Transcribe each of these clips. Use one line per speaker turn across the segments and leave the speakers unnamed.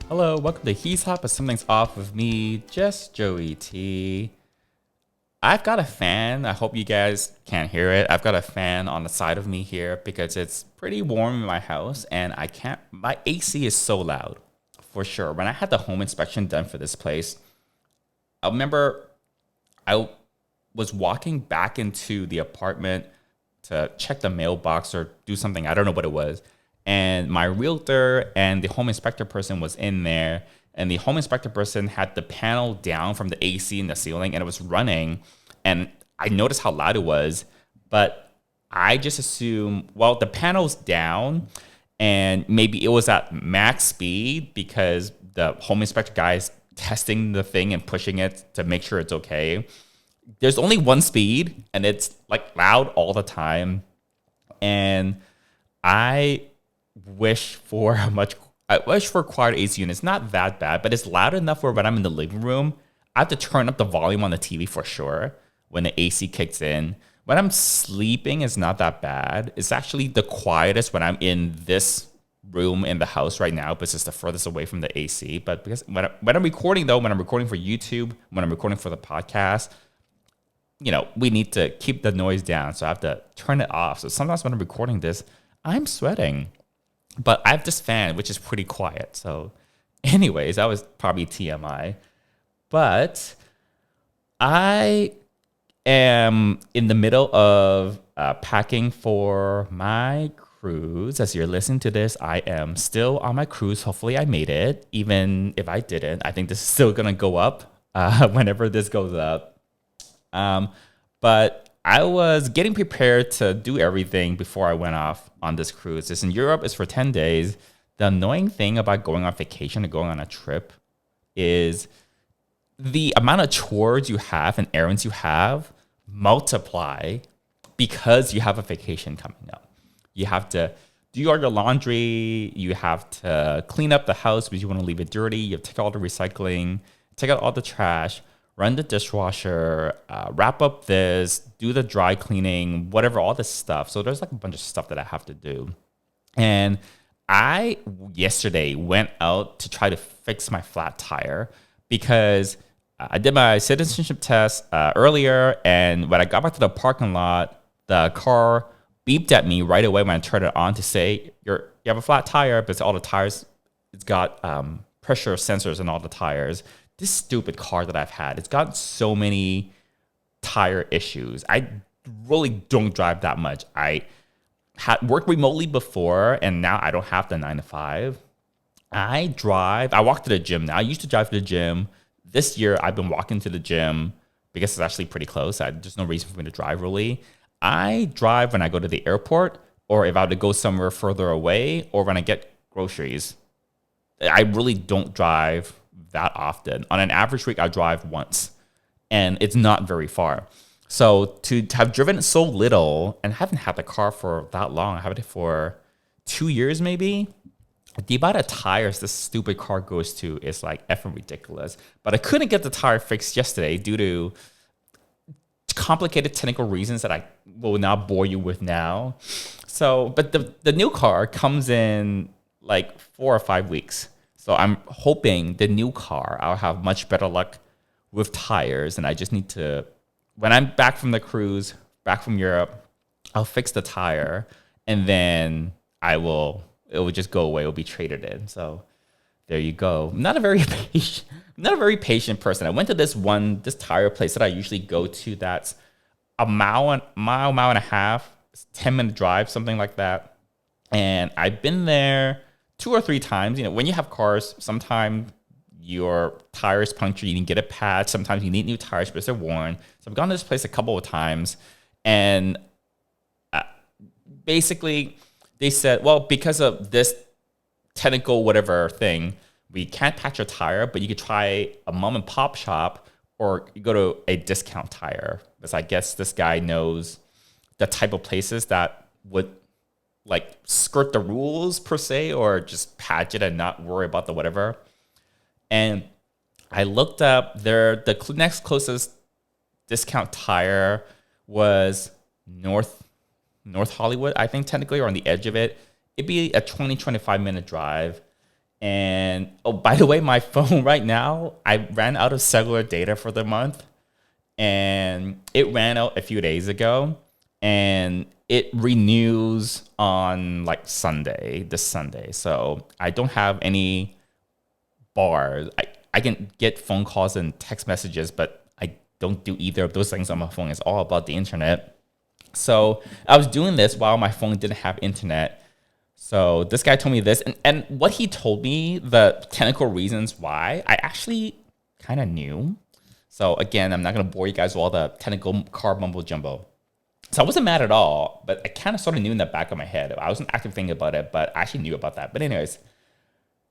Hello, welcome to He's Hot, but Something's Off with me, just Joey T. I've got a fan. I hope you guys can't hear it. I've got a fan on the side of me here because it's pretty warm in my house and I can't, my AC is so loud for sure. When I had the home inspection done for this place, I remember I was walking back into the apartment to check the mailbox or do something. I don't know what it was. And my realtor and the home inspector person was in there. And the home inspector person had the panel down from the AC in the ceiling and it was running. And I noticed how loud it was. But I just assumed, well, the panel's down and maybe it was at max speed because the home inspector guy is testing the thing and pushing it to make sure it's okay. There's only one speed and it's like loud all the time. And I I wish for quiet AC units. Not that bad, but it's loud enough where when I'm in the living room, I have to turn up the volume on the TV for sure when the AC kicks in. When I'm sleeping, it's not that bad. It's actually the quietest when I'm in this room in the house right now, but it's just the furthest away from the AC. But because when I'm recording though, when I'm recording for YouTube, when I'm recording for the podcast, we need to keep the noise down. So I have to turn it off. So sometimes when I'm recording this, I'm sweating. But I have this fan, which is pretty quiet. So anyways, that was probably TMI. But I am in the middle of packing for my cruise. As you're listening to this, I am still on my cruise. Hopefully I made it. Even if I didn't, I think this is still going to go up whenever this goes up. But I was getting prepared to do everything before I went off on this cruise. It's in Europe. It's for 10 days. The annoying thing about going on vacation or going on a trip is the amount of chores you have and errands you have multiply because you have a vacation coming up. You have to do all your laundry. You have to clean up the house because you want to leave it dirty. You have to take out all the recycling, take out all the trash, run the dishwasher, wrap up this, do the dry cleaning, whatever, all this stuff. So there's like a bunch of stuff that I have to do. And I yesterday went out to try to fix my flat tire because I did my citizenship test earlier. And when I got back to the parking lot, the car beeped at me right away when I turned it on to say, you have a flat tire, but it's all the tires, it's got pressure sensors in all the tires. This stupid car that I've had, it's got so many tire issues. I really don't drive that much. I had worked remotely before, and now I don't have the 9 to 5. I walk to the gym now. I used to drive to the gym. This year, I've been walking to the gym because it's actually pretty close. There's no reason for me to drive, really. I drive when I go to the airport, or if I have to go somewhere further away, or when I get groceries. I really don't drive that often. On an average week, I drive once, and it's not very far. So to have driven so little and haven't had the car for that long, I have it for 2 years maybe. The amount of tires this stupid car goes to is like effing ridiculous. But I couldn't get the tire fixed yesterday due to complicated technical reasons that I will not bore you with now. So, but the new car comes in like 4 or 5 weeks. So I'm hoping the new car, I'll have much better luck with tires. And I just need to, when I'm back from the cruise, back from Europe, I'll fix the tire and then it will just go away. It will be traded in. So there you go. I'm not a very patient person. I went to this tire place that I usually go to that's a mile and a half, 10-minute drive, something like that. And I've been there 2 or 3 times. When you have cars, sometimes your tires puncture, you need to get a patch. Sometimes you need new tires because they're worn. So I've gone to this place a couple of times, and basically they said, well, because of this technical whatever thing, we can't patch your tire, but you could try a mom and pop shop or you go to a discount tire. Because I guess this guy knows the type of places that would like skirt the rules per se, or just patch it and not worry about the whatever. And I looked up the next closest discount tire was North Hollywood, I think technically, or on the edge of it. It'd be a 25 minute drive. And oh, by the way, my phone right now, I ran out of cellular data for the month, and it ran out a few days ago, and it renews on like this Sunday. So I don't have any bars. I can get phone calls and text messages, but I don't do either of those things on my phone. It's all about the internet. So I was doing this while my phone didn't have internet. So this guy told me this, and what he told me, the technical reasons why, I actually kind of knew. So again, I'm not going to bore you guys with all the technical car mumbo jumbo. So I wasn't mad at all, but I kind of sort of knew in the back of my head. I wasn't actively thinking about it, but I actually knew about that. But anyways,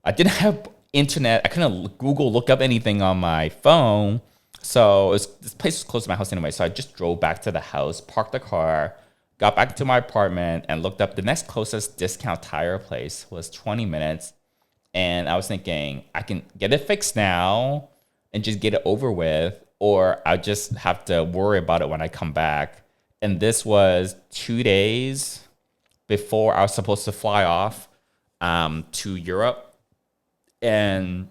I didn't have internet. I couldn't Google look up anything on my phone. So this place was close to my house anyway. So I just drove back to the house, parked the car, got back to my apartment, and looked up the next closest discount tire place was 20 minutes. And I was thinking, I can get it fixed now and just get it over with, or I'll just have to worry about it when I come back. And this was 2 days before I was supposed to fly off to Europe. And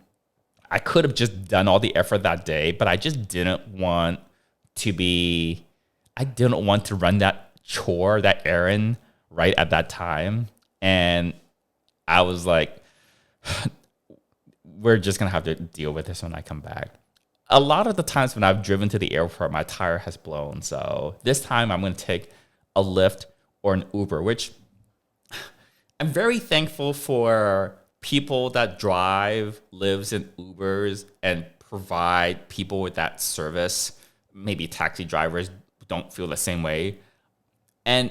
I could have just done all the effort that day, but I just didn't want I didn't want to run that chore, that errand right at that time. And I was like, we're just going to have to deal with this when I come back. A lot of the times when I've driven to the airport, my tire has blown. So this time I'm going to take a Lyft or an Uber, which I'm very thankful for people that drive, lives in Ubers, and provide people with that service. Maybe taxi drivers don't feel the same way. And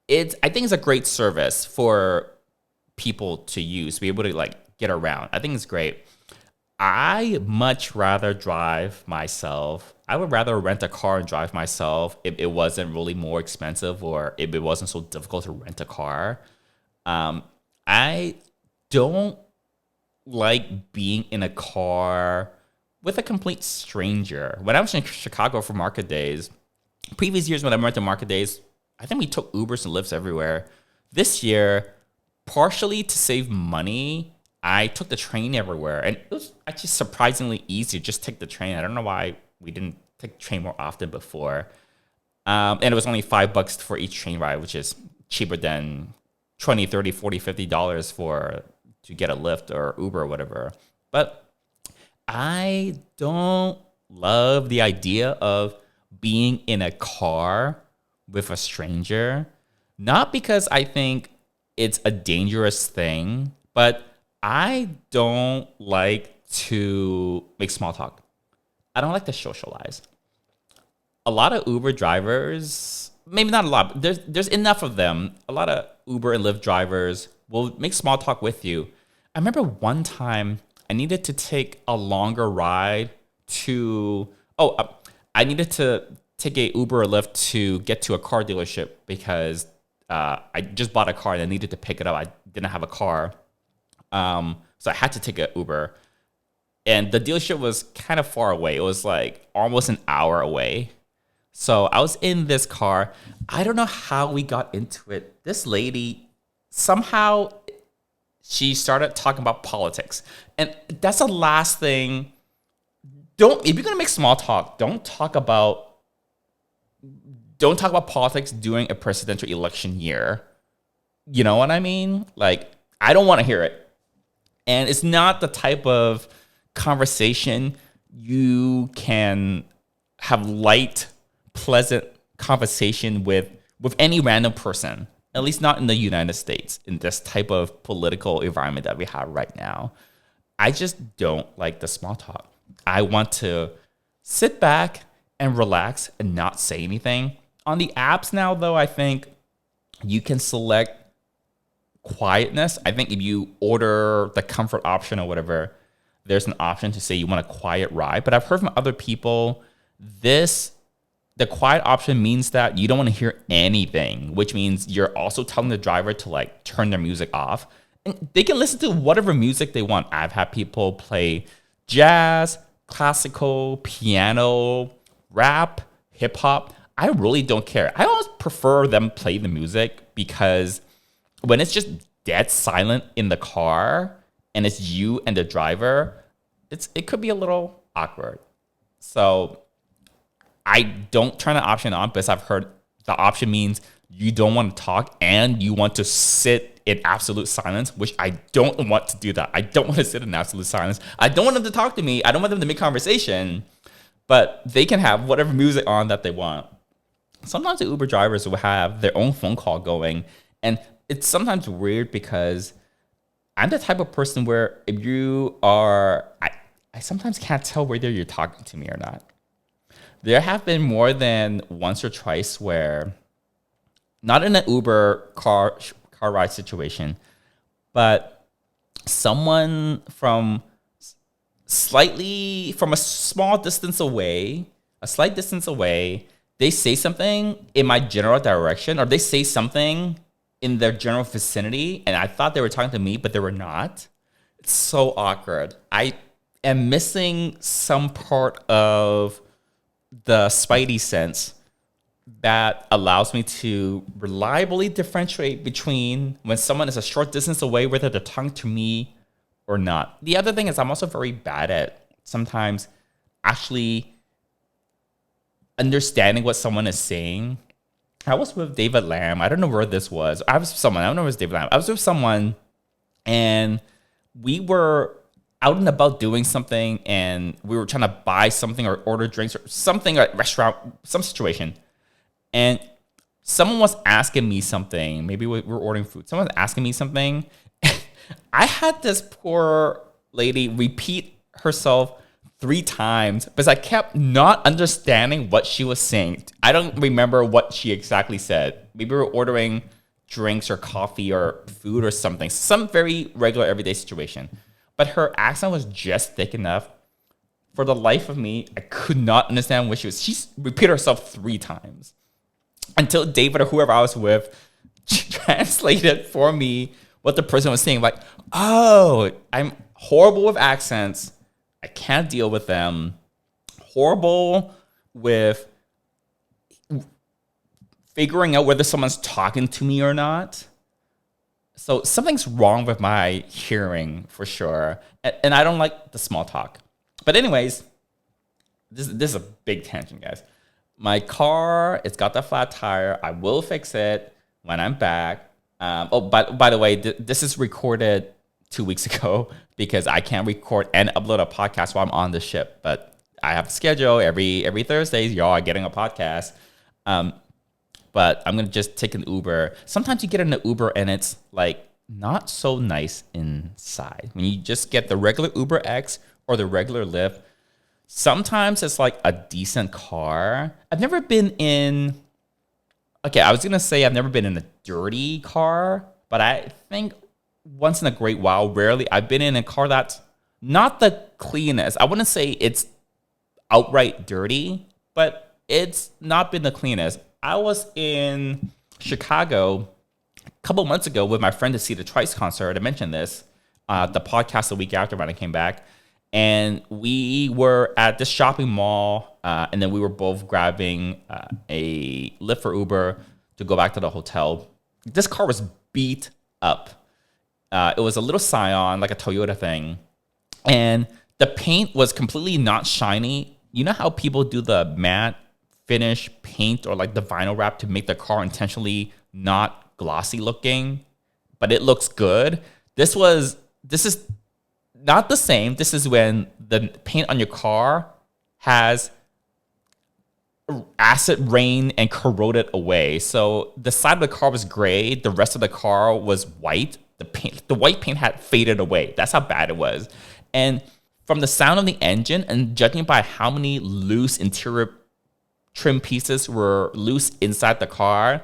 I think it's a great service for people to use, to be able to like get around. I think it's great. I much rather drive myself. I would rather rent a car and drive myself if it wasn't really more expensive, or if it wasn't so difficult to rent a car. I don't like being in a car with a complete stranger. When I was in Chicago for market days, previous years when I went to market days, I think we took Ubers and Lyfts everywhere. This year, partially to save money, I took the train everywhere, and it was actually surprisingly easy to just take the train. I don't know why we didn't take the train more often before. And it was only $5 for each train ride, which is cheaper than $20, $30, $40, $50 to get a Lyft or Uber or whatever. But I don't love the idea of being in a car with a stranger. Not because I think it's a dangerous thing, but I don't like to make small talk. I don't like to socialize. A lot of Uber drivers, maybe not a lot, but there's enough of them. A lot of Uber and Lyft drivers will make small talk with you. I remember one time I needed to take a longer ride I needed to take a Uber or Lyft to get to a car dealership because I just bought a car and I needed to pick it up. I didn't have a car. So I had to take an Uber. And the dealership was kind of far away. It was like almost an hour away. So I was in this car. I don't know how we got into it. This lady, somehow she started talking about politics. And that's the last thing. If you're going to make small talk, don't talk about politics during a presidential election year. You know what I mean? Like, I don't want to hear it. And it's not the type of conversation you can have light, pleasant conversation with any random person, at least not in the United States, in this type of political environment that we have right now. I just don't like the small talk. I want to sit back and relax and not say anything. On the apps now, though, I think you can select quietness. I think if you order the comfort option or whatever, there's an option to say you want a quiet ride. But I've heard from other people, the quiet option means that you don't want to hear anything, which means you're also telling the driver to like turn their music off. And they can listen to whatever music they want. I've had people play jazz, classical, piano, rap, hip hop. I really don't care. I always prefer them play the music because when it's just dead silent in the car, and it's you and the driver, it could be a little awkward. So I don't turn the option on because I've heard the option means you don't want to talk and you want to sit in absolute silence, which I don't want to do that. I don't want to sit in absolute silence. I don't want them to talk to me. I don't want them to make conversation, but they can have whatever music on that they want. Sometimes the Uber drivers will have their own phone call going, and it's sometimes weird because I'm the type of person where if you are, I sometimes can't tell whether you're talking to me or not. There have been more than once or twice where, not in an Uber car ride situation, but someone from a small distance away, a slight distance away, they say something in my general direction, or they say something in their general vicinity, and I thought they were talking to me, but they were not. It's so awkward. I am missing some part of the spidey sense that allows me to reliably differentiate between when someone is a short distance away, whether they're talking to me or not. The other thing is I'm also very bad at sometimes actually understanding what someone is saying. I was with David Lamb. I don't know where this was. I don't know if it was David Lamb. I was with someone and we were out and about doing something, and we were trying to buy something or order drinks or something at a restaurant, some situation. And someone was asking me something. Maybe we were ordering food. Someone was asking me something. I had this poor lady repeat herself 3 times because I kept not understanding what she was saying. I don't remember what she exactly said. Maybe we were ordering drinks or coffee or food or something. Some very regular everyday situation. But her accent was just thick enough. For the life of me, I could not understand what she was. She repeated herself 3 times until David or whoever I was with translated for me what the person was saying. Like, oh, I'm horrible with accents. I can't deal with them. Horrible with figuring out whether someone's talking to me or not. So something's wrong with my hearing for sure. And I don't like the small talk. But anyways, this is a big tangent, guys. My car, it's got the flat tire. I will fix it when I'm back. By the way, this is recorded 2 weeks ago because I can't record and upload a podcast while I'm on the ship. But I have a schedule every Thursday. Y'all are getting a podcast. But I'm going to just take an Uber. Sometimes you get in an Uber and it's like not so nice inside. When you just get the regular Uber X or the regular Lyft, sometimes it's like a decent car. I've never been in, I was going to say I've never been in a dirty car, but I think once in a great while, rarely, I've been in a car that's not the cleanest. I wouldn't say it's outright dirty, but it's not been the cleanest. I was in Chicago a couple months ago with my friend to see the Trice concert. I mentioned this, the podcast the week after when I came back. And we were at this shopping mall, and then we were both grabbing a Lyft for Uber to go back to the hotel. This car was beat up. It was a little Scion, like a Toyota thing. And the paint was completely not shiny. You know how people do the matte finish paint or like the vinyl wrap to make the car intentionally not glossy looking, but it looks good? This is not the same. This is when the paint on your car has acid rain and corroded away. So the side of the car was gray. The rest of the car was white. The white paint had faded away. That's how bad it was. And from the sound of the engine and judging by how many loose interior trim pieces were loose inside the car.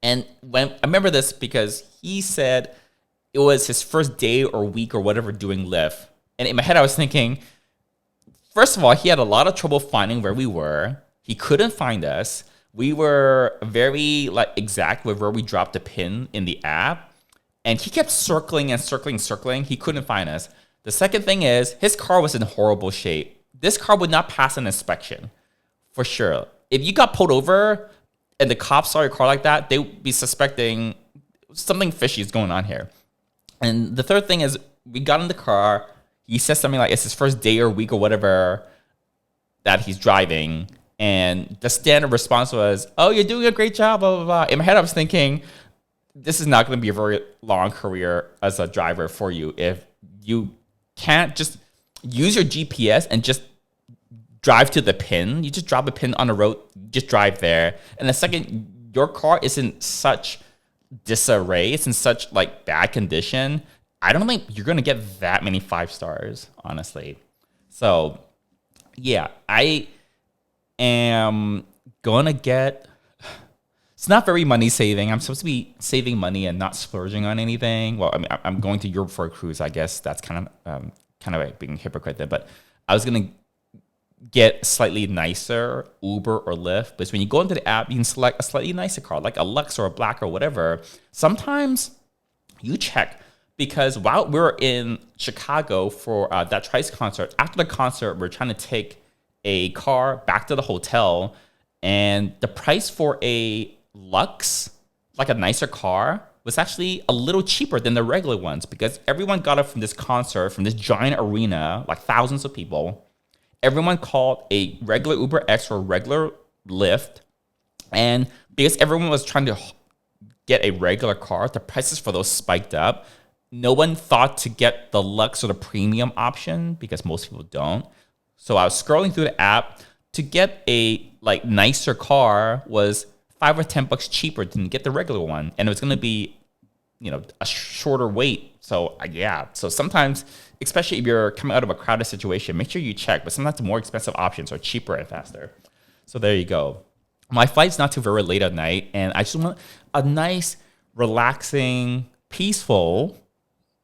And when I remember this because he said it was his first day or week or whatever doing Lyft. And in my head, I was thinking, first of all, he had a lot of trouble finding where we were. He couldn't find us. We were very exact with where we dropped the pin in the app. And he kept circling and circling. He couldn't find us. The second thing is his car was in horrible shape. This car would not pass an inspection for sure. If you got pulled over and the cops saw your car like that, they would be suspecting something fishy is going on here. And the third thing is we got in the car. He says something like it's his first day or week or whatever that he's driving. And the standard response was, "Oh, you're doing a great job, blah, blah, blah." In my head, I was thinking, this is not going to be a very long career as a driver for you if you can't just use your GPS and just drive to the pin. You just drop a pin on the road, just drive there. And the second, your car is in such disarray, it's in such like bad condition. I don't think you're going to get that many 5 stars, honestly. So yeah, I am going to get, it's not very money saving. I'm supposed to be saving money and not splurging on anything. Well, I mean, I'm going to Europe for a cruise. I guess that's kind of like being a hypocrite there. But I was gonna get slightly nicer Uber or Lyft. But when you go into the app, you can select a slightly nicer car, like a Lux or a Black or whatever. Sometimes you check because while we were in Chicago for that Trice concert, after the concert, we're trying to take a car back to the hotel, and the price for a Lux, like a nicer car, was actually a little cheaper than the regular ones because everyone got it from this concert, from this giant arena, like thousands of people. Everyone called a regular Uber X or regular Lyft. And because everyone was trying to get a regular car, the prices for those spiked up. No one thought to get the Lux or the premium option because most people don't. So I was scrolling through the app to get a like nicer car was $5 or $10 cheaper than get the regular one, and it was going to be, a shorter wait. So yeah, so sometimes, especially if you're coming out of a crowded situation, make sure you check. But sometimes the more expensive options are cheaper and faster. So there you go. My flight's not too very late at night, and I just want a nice, relaxing, peaceful,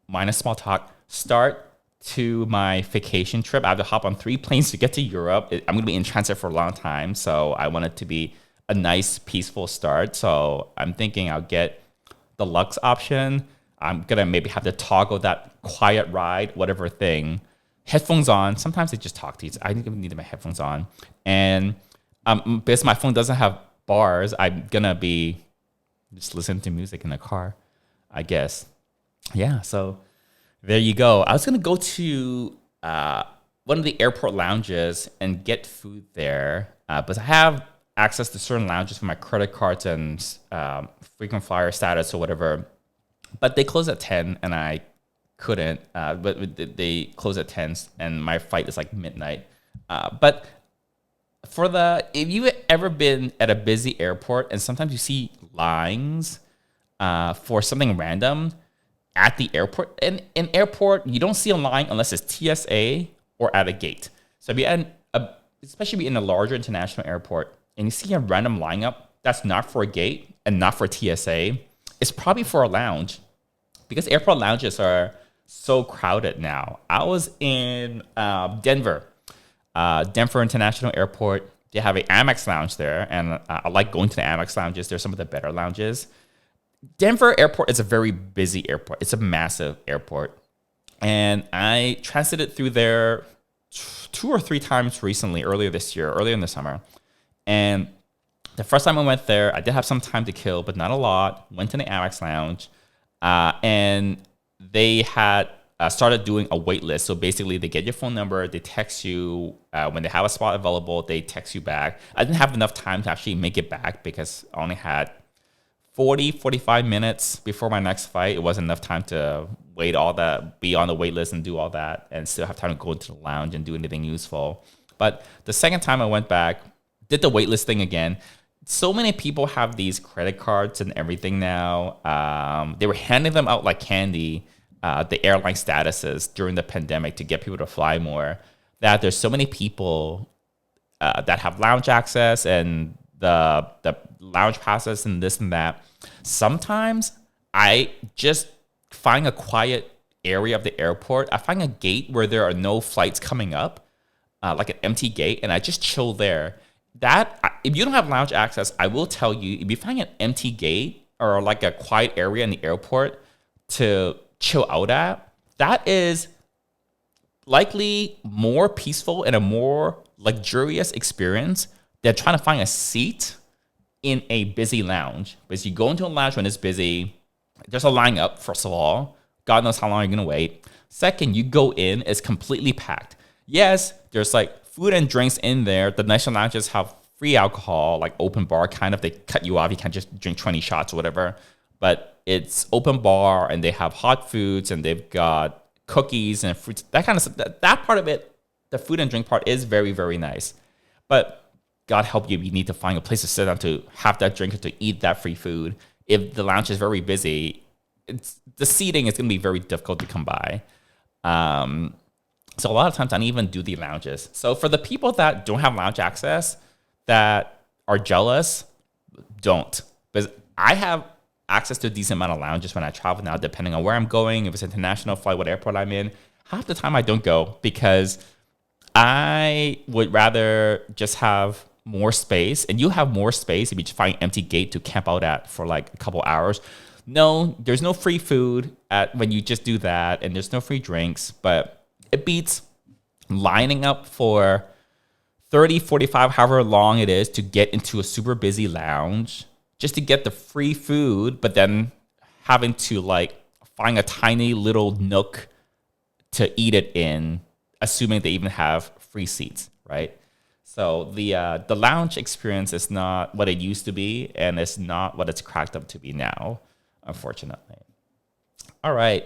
minus small talk, start to my vacation trip. I have to hop on 3 planes to get to Europe. I'm going to be in transit for a long time, so I want it to be a nice, peaceful start. So I'm thinking I'll get the Lux option. I'm going to maybe have to toggle that quiet ride, whatever thing. Headphones on. Sometimes they just talk to you. I need my headphones on. And because my phone doesn't have bars, I'm going to be just listening to music in the car, I guess. Yeah, so there you go. I was going to go to one of the airport lounges and get food there. But I have access to certain lounges for my credit cards and frequent flyer status or whatever. But they close at 10 and I couldn't. But they close at 10 and my flight is like midnight. But if you ever been at a busy airport and sometimes you see lines for something random at the airport. In airport, you don't see a line unless it's TSA or at a gate. So if you're especially in a larger international airport and you see a random lineup that's not for a gate and not for TSA, it's probably for a lounge because airport lounges are so crowded now. I was in Denver International Airport. They have an Amex lounge there, and I like going to the Amex lounges. They're some of the better lounges. Denver Airport is a very busy airport. It's a massive airport. And I transited through there 2 or 3 times recently, earlier in the summer. And the first time I went there, I did have some time to kill, but not a lot. Went to the Amex Lounge, and they had started doing a wait list. So basically, they get your phone number, they text you. When they have a spot available, they text you back. I didn't have enough time to actually make it back because I only had 45 minutes before my next flight. It wasn't enough time to wait all that, be on the wait list and do all that, and still have time to go into the lounge and do anything useful. But the second time I went back, did the wait list thing again. So many people have these credit cards and everything now. They were handing them out like candy, the airline statuses during the pandemic to get people to fly more, that there's so many people that have lounge access and the lounge passes and this and that. Sometimes I just find a quiet area of the airport. I find a gate where there are no flights coming up, like an empty gate, and I just chill there. If you don't have lounge access, I will tell you, if you find an empty gate or like a quiet area in the airport to chill out at, that is likely more peaceful and a more luxurious experience than trying to find a seat in a busy lounge. Because you go into a lounge when it's busy, there's a line up, first of all. God knows how long you're going to wait. Second, you go in, it's completely packed. Yes, there's like food and drinks in there. The national lounges have free alcohol, like open bar kind of. They cut you off. You can't just drink 20 shots or whatever. But it's open bar and they have hot foods and they've got cookies and fruits. That kind of stuff. That part of it, the food and drink part is very, very nice. But God help you, you need to find a place to sit down to have that drink or to eat that free food. If the lounge is very busy, the seating is going to be very difficult to come by. So a lot of times I don't even do the lounges. So for the people that don't have lounge access, that are jealous, don't. Because I have access to a decent amount of lounges when I travel now, depending on where I'm going, if it's international flight, what airport I'm in. Half the time I don't go because I would rather just have more space, and you have more space if you just find an empty gate to camp out at for like a couple hours. No, there's no free food when you just do that, and there's no free drinks, but it beats lining up for 30, 45, however long it is to get into a super busy lounge just to get the free food, but then having to like find a tiny little nook to eat it in, assuming they even have free seats, right? So the lounge experience is not what it used to be, and it's not what it's cracked up to be now, unfortunately. All right.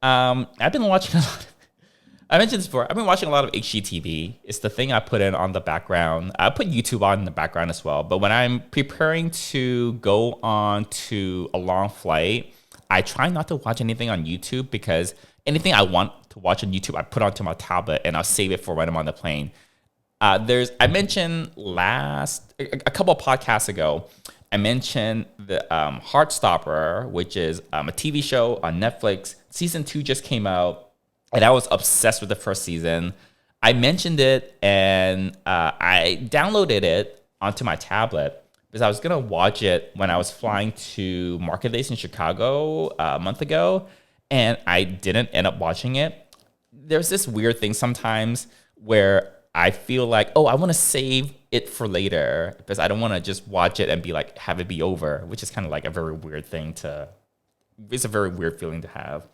I've been watching a lot. I mentioned this before. I've been watching a lot of HGTV. It's the thing I put in on the background. I put YouTube on in the background as well. But when I'm preparing to go on to a long flight, I try not to watch anything on YouTube because anything I want to watch on YouTube, I put onto my tablet and I'll save it for when I'm on the plane. I mentioned a couple of podcasts ago, I mentioned the Heartstopper, which is a TV show on Netflix. Season 2 just came out. And I was obsessed with the first season. I mentioned it and I downloaded it onto my tablet because I was going to watch it when I was flying to Market Days in Chicago a month ago. And I didn't end up watching it. There's this weird thing sometimes where I feel like, oh, I want to save it for later because I don't want to just watch it and be like, have it be over, which is kind of like a very weird thing it's a very weird feeling to have.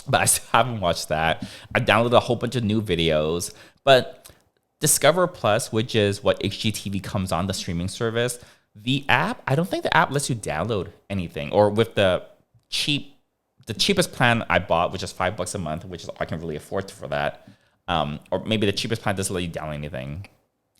But I still haven't watched that. I downloaded a whole bunch of new videos. But Discover Plus, which is what HGTV comes on, the streaming service, the app, I don't think the app lets you download anything. Or with the cheapest plan I bought, which is $5 a month, which is I can really afford for that. Or maybe the cheapest plan doesn't let you download anything.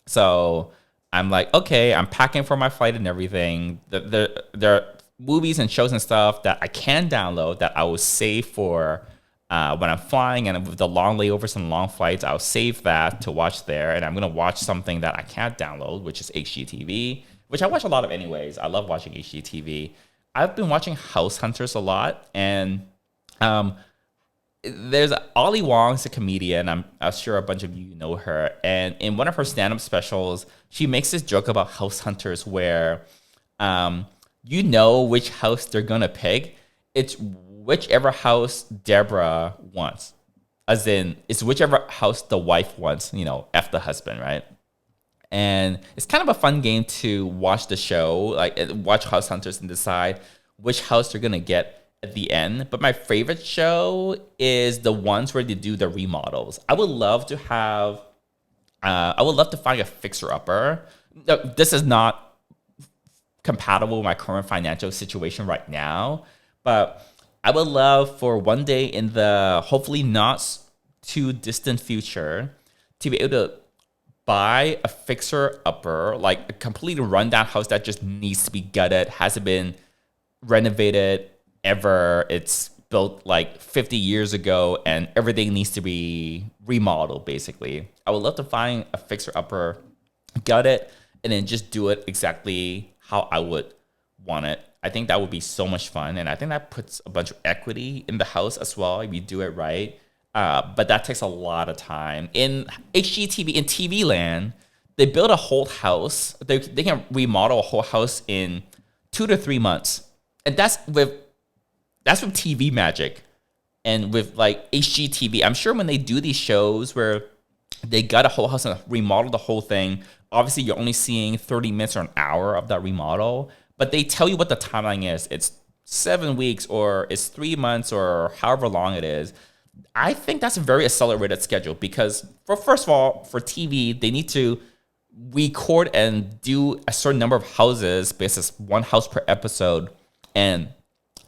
So I'm like, okay, I'm packing for my flight and everything. There are movies and shows and stuff that I can download that I will save for when I'm flying, and with the long layovers and long flights, I'll save that to watch there. And I'm going to watch something that I can't download, which is HGTV, which I watch a lot of anyways. I love watching HGTV. I've been watching House Hunters a lot, and there's Ollie Wong's a comedian. I'm sure a bunch of you know her. And in one of her stand-up specials, she makes this joke about House Hunters where you know which house they're going to pick. It's whichever house Deborah wants. As in, it's whichever house the wife wants, F the husband, right? And it's kind of a fun game to watch the show, like watch House Hunters and decide which house they're going to get at the end. But my favorite show is the ones where they do the remodels. I would love to find a fixer-upper. This is not compatible with my current financial situation right now, but I would love for one day in the hopefully not too distant future to be able to buy a fixer-upper, like a completely rundown house that just needs to be gutted, hasn't been renovated ever. It's built like 50 years ago and everything needs to be remodeled, basically. I would love to find a fixer-upper, gut it, and then just do it exactly how I would want it. I think that would be so much fun. And I think that puts a bunch of equity in the house as well if you do it right. But that takes a lot of time. In HGTV, in TV land, they build a whole house. They can remodel a whole house in 2 to 3 months. And that's with TV magic. And with like HGTV, I'm sure when they do these shows where they got a whole house and remodel the whole thing, obviously you're only seeing 30 minutes or an hour of that remodel. But they tell you what the timeline is. It's 7 weeks or it's 3 months or however long it is, I think that's a very accelerated schedule because for first of all, for TV, they need to record and do a certain number of houses, basis one house per episode, and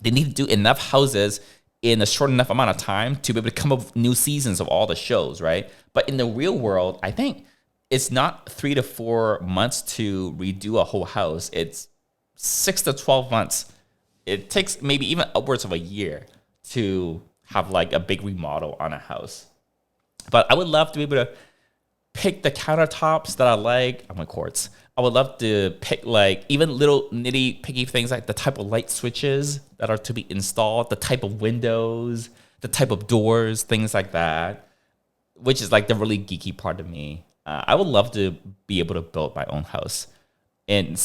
they need to do enough houses in a short enough amount of time to be able to come up with new seasons of all the shows, right? But in the real world, I think it's not 3 to 4 months to redo a whole house. It's 6 to 12 months. It takes maybe even upwards of a year to have like a big remodel on a house. But I would love to be able to pick the countertops that I like. I'm on quartz. I would love to pick like even little nitty picky things like the type of light switches that are to be installed, the type of windows, the type of doors, things like that, which is like the really geeky part of me. I would love to be able to build my own house in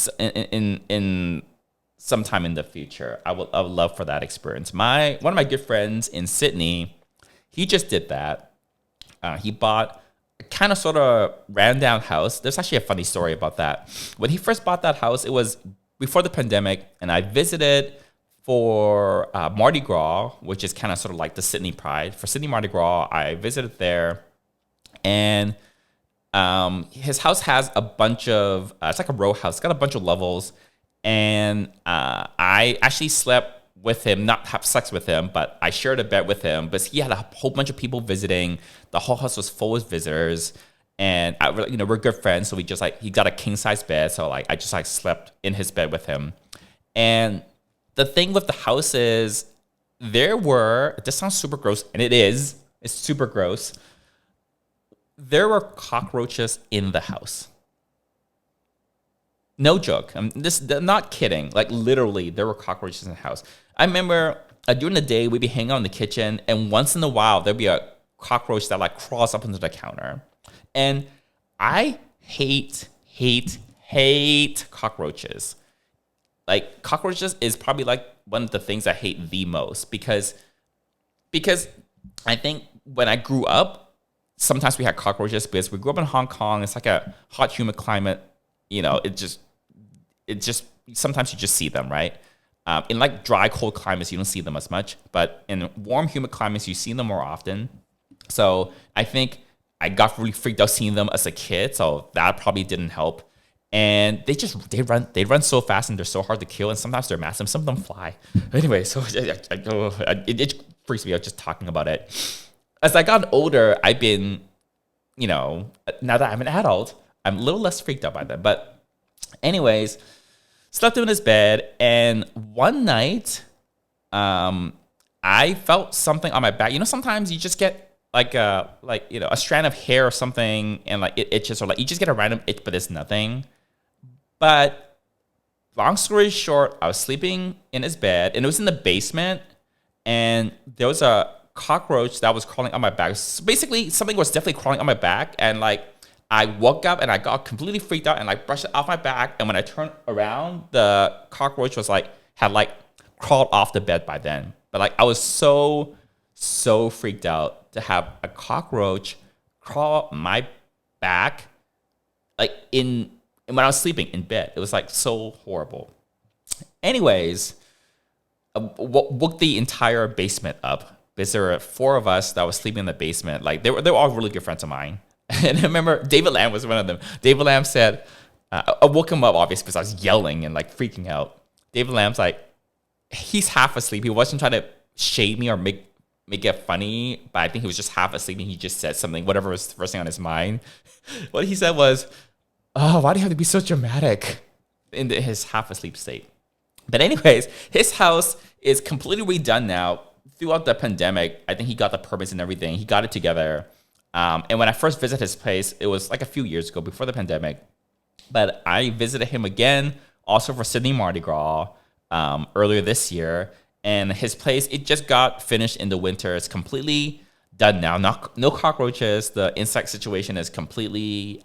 sometime in the future. I would love for that experience. One of my good friends in Sydney, he just did that. He bought a kind of sort of ran down house. There's actually a funny story about that. When he first bought that house, it was before the pandemic, and I visited for Mardi Gras, which is kind of sort of like the Sydney Pride. For Sydney Mardi Gras, I visited there, and his house has a bunch of, it's like a row house. It's got a bunch of levels, and I actually slept with him, not have sex with him, but I shared a bed with him. But he had a whole bunch of people visiting. The whole house was full of visitors, and we're good friends. So he got a king size bed. So like I just like slept in his bed with him. And the thing with the house is this sounds super gross, and it's super gross. There were cockroaches in the house. No joke. I'm not kidding. Like literally, there were cockroaches in the house. I remember during the day we'd be hanging out in the kitchen, and once in a while there'd be a cockroach that like crawls up into the counter. And I hate cockroaches. Like cockroaches is probably like one of the things I hate the most because I think when I grew up, sometimes we had cockroaches because we grew up in Hong Kong. It's like a hot, humid climate. It just sometimes you just see them, right? In like dry, cold climates, you don't see them as much, but in warm, humid climates, you see them more often. So I think I got really freaked out seeing them as a kid, so that probably didn't help. And they run so fast and they're so hard to kill, and sometimes they're massive, some of them fly. Anyway, so it freaks me out just talking about it. As I got older, I've been, now that I'm an adult, I'm a little less freaked out by them. But anyways, slept in his bed, and one night, I felt something on my back. Sometimes you just get like a strand of hair or something, and like it itches, or like you just get a random itch, but it's nothing. But long story short, I was sleeping in his bed, and it was in the basement, and there was a cockroach that was crawling on my back. So basically, something was definitely crawling on my back, and like I woke up and I got completely freaked out and like brushed it off my back. And when I turned around, the cockroach had crawled off the bed by then. But like I was so freaked out to have a cockroach crawl my back, like when I was sleeping in bed. It was like so horrible. Anyways, woke the entire basement up because there were 4 of us that was sleeping in the basement. Like they were all really good friends of mine. And I remember David Lamb was one of them. David Lamb said, I woke him up obviously because I was yelling and like freaking out. David Lamb's like, he's half asleep. He wasn't trying to shade me or make it funny, but I think he was just half asleep and he just said something, whatever was the first thing on his mind. What he said was, "Oh, why do you have to be so dramatic?" in his half asleep state. But anyways, his house is completely redone now. Throughout the pandemic, I think he got the permits and everything. He got it together. And when I first visited his place, it was like a few years ago before the pandemic. But I visited him again, also for Sydney Mardi Gras earlier this year. And his place, it just got finished in the winter. It's completely done now. No cockroaches. The insect situation is completely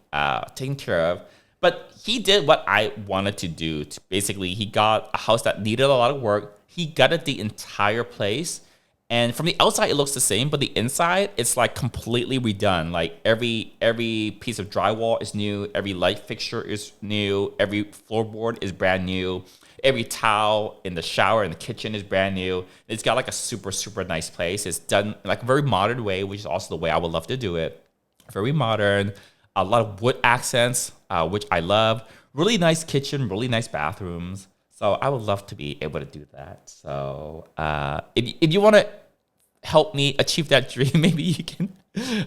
taken care of. But he did what I wanted to do. Basically, he got a house that needed a lot of work. He gutted the entire place. And from the outside, it looks the same, but the inside, it's like completely redone. Like every piece of drywall is new, every light fixture is new, every floorboard is brand new, every towel in the shower and the kitchen is brand new. It's got like a super nice place. It's done like a very modern way, which is also the way I would love to do it. Very modern, a lot of wood accents, which I love. Really nice kitchen, really nice bathrooms. So I would love to be able to do that. So if you want to help me achieve that dream, maybe you can.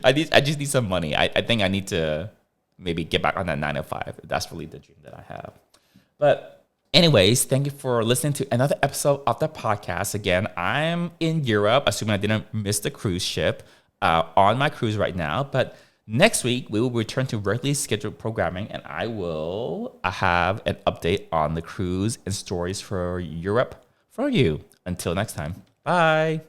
I just need some money. I think I need to maybe get back on that 9 to 5. That's really the dream that I have. But anyways, thank you for listening to another episode of the podcast. Again, I'm in Europe, assuming I didn't miss the cruise ship, on my cruise right now. But next week, we will return to regularly scheduled programming, and I will have an update on the cruise and stories for Europe for you. Until next time, bye.